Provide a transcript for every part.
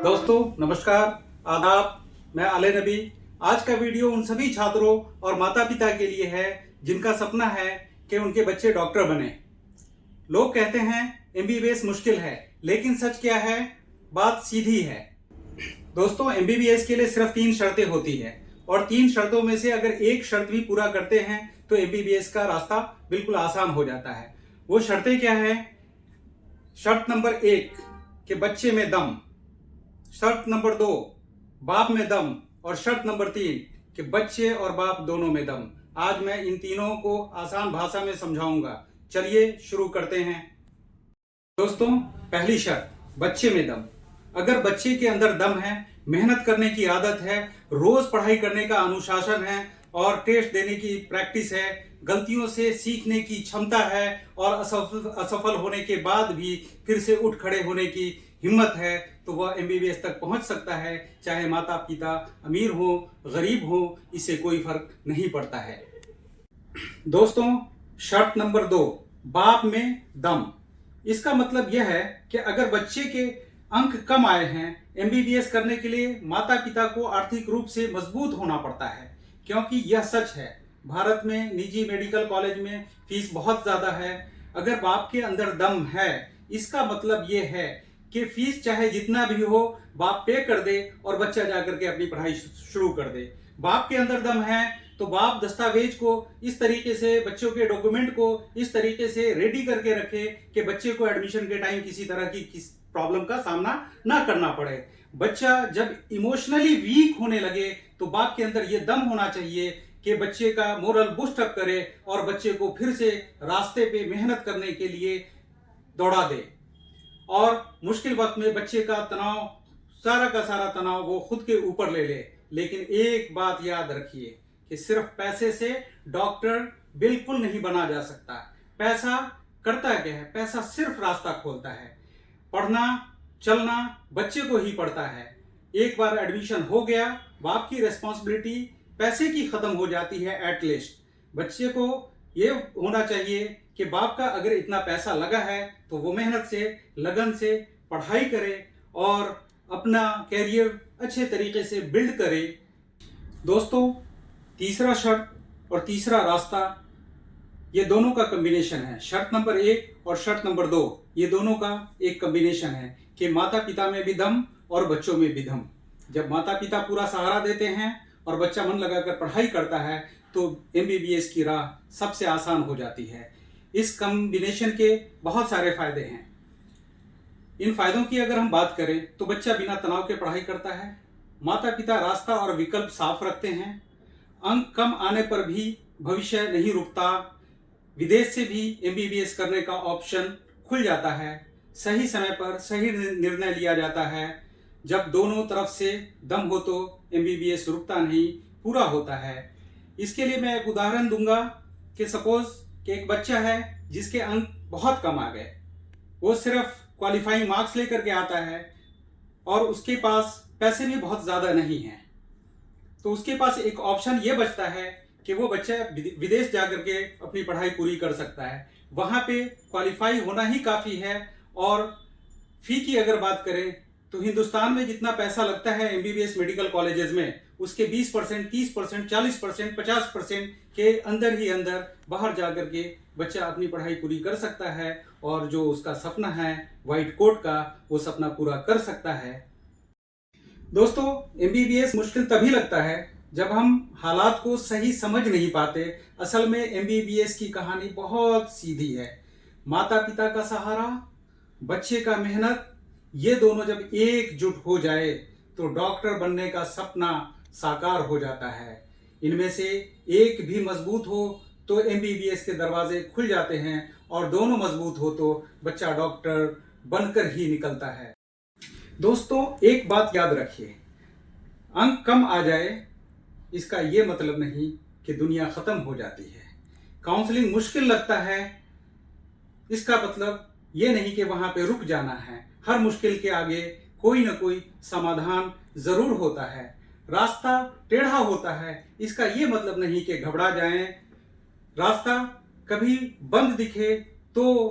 दोस्तों नमस्कार, आदाब। मैं आले नबी। आज का वीडियो उन सभी छात्रों और माता पिता के लिए है जिनका सपना है कि उनके बच्चे डॉक्टर बने। लोग कहते हैं एमबीबीएस मुश्किल है, लेकिन सच क्या है? बात सीधी है। दोस्तों, एमबीबीएस के लिए सिर्फ 3 शर्तें होती है और 3 शर्तों में से अगर एक शर्त भी पूरा करते हैं तो एमबीबीएस का रास्ता बिल्कुल आसान हो जाता है। वो शर्तें क्या है? शर्त नंबर 1 कि बच्चे में दम, शर्त नंबर 2 बाप में दम, और शर्त नंबर 3 कि बच्चे और बाप दोनों में दम। आज मैं इन तीनों को आसान भाषा में समझाऊंगा। चलिए शुरू करते हैं। दोस्तों, पहली शर्त, बच्चे में दम। अगर बच्चे के अंदर दम है, मेहनत करने की आदत है, रोज पढ़ाई करने का अनुशासन है और टेस्ट देने की प्रैक्टिस है, गलतियों से सीखने की क्षमता है और असफल होने के बाद भी फिर से उठ खड़े होने की हिम्मत है, तो वह एमबीबीएस तक पहुंच सकता है। चाहे माता पिता अमीर हो, गरीब हो, इससे कोई फर्क नहीं पड़ता है। दोस्तों, शर्त नंबर 2, बाप में दम। इसका मतलब यह है कि अगर बच्चे के अंक कम आए हैं, एमबीबीएस करने के लिए माता पिता को आर्थिक रूप से मजबूत होना पड़ता है, क्योंकि यह सच है, भारत में निजी मेडिकल कॉलेज में फीस बहुत ज्यादा है। अगर बाप के अंदर दम है, इसका मतलब यह है कि फीस चाहे जितना भी हो, बाप पे कर दे और बच्चा जाकर के अपनी पढ़ाई शुरू कर दे। बाप के अंदर दम है तो बाप दस्तावेज को इस तरीके से, बच्चों के डॉक्यूमेंट को इस तरीके से रेडी करके रखे कि बच्चे को एडमिशन के टाइम किसी तरह की प्रॉब्लम का सामना ना करना पड़े। बच्चा जब इमोशनली वीक होने लगे तो बाप के अंदर यह दम होना चाहिए कि बच्चे का मोरल बूस्ट अप करे और बच्चे को फिर से रास्ते पे मेहनत करने के लिए दौड़ा दे। और मुश्किल वक्त में बच्चे का तनाव, सारा का सारा तनाव वो खुद के ऊपर ले ले। लेकिन एक बात याद रखिए कि सिर्फ पैसे से डॉक्टर बिल्कुल नहीं बना जा सकता। पैसा करता क्या है? पैसा सिर्फ रास्ता खोलता है। पढ़ना चलना बच्चे को ही पड़ता है। एक बार एडमिशन हो गया, बाप की रिस्पॉन्सिबिलिटी पैसे की खत्म हो जाती है। एटलीस्ट बच्चे को ये होना चाहिए कि बाप का अगर इतना पैसा लगा है तो वो मेहनत से, लगन से पढ़ाई करे और अपना कैरियर अच्छे तरीके से बिल्ड करे। दोस्तों, तीसरा शर्त और तीसरा रास्ता, ये दोनों का कॉम्बिनेशन है। शर्त नंबर 1 और शर्त नंबर 2, ये दोनों का एक कॉम्बिनेशन है कि माता पिता में भी दम और बच्चों में भी दम। जब माता पिता पूरा सहारा देते हैं और बच्चा मन लगाकर पढ़ाई करता है तो एमबीबीएस की राह सबसे आसान हो जाती है। इस कॉम्बिनेशन के बहुत सारे फायदे हैं। इन फायदों की अगर हम बात करें तो बच्चा बिना तनाव के पढ़ाई करता है, माता पिता रास्ता और विकल्प साफ रखते हैं, अंक कम आने पर भी भविष्य नहीं रुकता, विदेश से भी एमबीबीएस करने का ऑप्शन खुल जाता है, सही समय पर सही निर्णय लिया जाता है। जब दोनों तरफ से दम हो तो एमबीबीएस रुकता नहीं, पूरा होता है। इसके लिए मैं एक उदाहरण दूंगा कि सपोज कि एक बच्चा है जिसके अंक बहुत कम आ गए, वो सिर्फ क्वालिफाइंग मार्क्स लेकर के आता है और उसके पास पैसे भी बहुत ज़्यादा नहीं है, तो उसके पास एक ऑप्शन ये बचता है कि वो बच्चा विदेश जाकर के अपनी पढ़ाई पूरी कर सकता है। वहाँ पे क्वालिफाई होना ही काफ़ी है। और फी की अगर बात करें तो हिंदुस्तान में जितना पैसा लगता है एमबीबीएस मेडिकल कॉलेजेस में, उसके 20%, 30%, 40%, 50% के अंदर ही अंदर बाहर जाकर के बच्चा अपनी पढ़ाई पूरी कर सकता है और जो उसका सपना है व्हाइट कोट का, वो सपना पूरा कर सकता है। दोस्तों, एमबीबीएस मुश्किल तभी लगता है जब हम हालात को सही समझ नहीं पाते। असल में एमबीबीएस की कहानी बहुत सीधी है। माता पिता का सहारा, बच्चे का मेहनत, ये दोनों जब एकजुट हो जाए तो डॉक्टर बनने का सपना साकार हो जाता है। इनमें से एक भी मजबूत हो तो एमबीबीएस के दरवाजे खुल जाते हैं और दोनों मजबूत हो तो बच्चा डॉक्टर बनकर ही निकलता है। दोस्तों, एक बात याद रखिए, अंक कम आ जाए इसका ये मतलब नहीं कि दुनिया खत्म हो जाती है। काउंसलिंग मुश्किल लगता है, इसका मतलब ये नहीं कि वहां पे रुक जाना है। हर मुश्किल के आगे कोई ना कोई समाधान जरूर होता है। रास्ता टेढ़ा होता है, इसका ये मतलब नहीं कि घबरा जाएं। रास्ता कभी बंद दिखे तो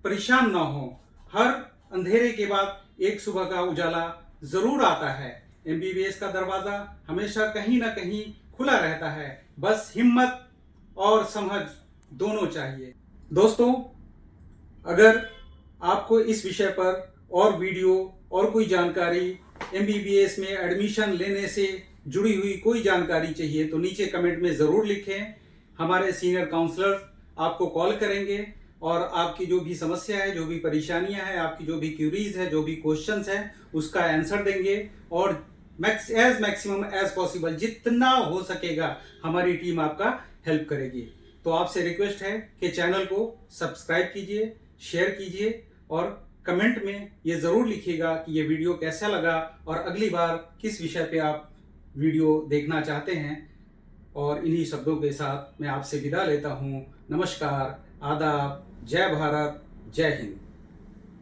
परेशान ना हो। हर अंधेरे के बाद एक सुबह का उजाला ज़रूर आता है। MBBS का दरवाज़ा हमेशा कहीं ना कहीं खुला रहता है, बस हिम्मत और समझ दोनों चाहिए। दोस्तों, अगर आपको इस विषय पर और वीडियो और कोई जानकारी, MBBS में एडमिशन लेने से जुड़ी हुई कोई जानकारी चाहिए तो नीचे कमेंट में ज़रूर लिखें। हमारे सीनियर काउंसलर्स आपको कॉल करेंगे और आपकी जो भी समस्या है, जो भी परेशानियां हैं, आपकी जो भी क्यूरीज है, जो भी क्वेश्चंस हैं, उसका आंसर देंगे और मैक्सिमम एज पॉसिबल जितना हो सकेगा हमारी टीम आपका हेल्प करेगी। तो आपसे रिक्वेस्ट है कि चैनल को सब्सक्राइब कीजिए, शेयर कीजिए और कमेंट में ये ज़रूर लिखिएगा कि ये वीडियो कैसा लगा और अगली बार किस विषय पे आप वीडियो देखना चाहते हैं। और इन्हीं शब्दों के साथ मैं आपसे विदा लेता हूँ। नमस्कार, आदाब, जय भारत, जय हिंद।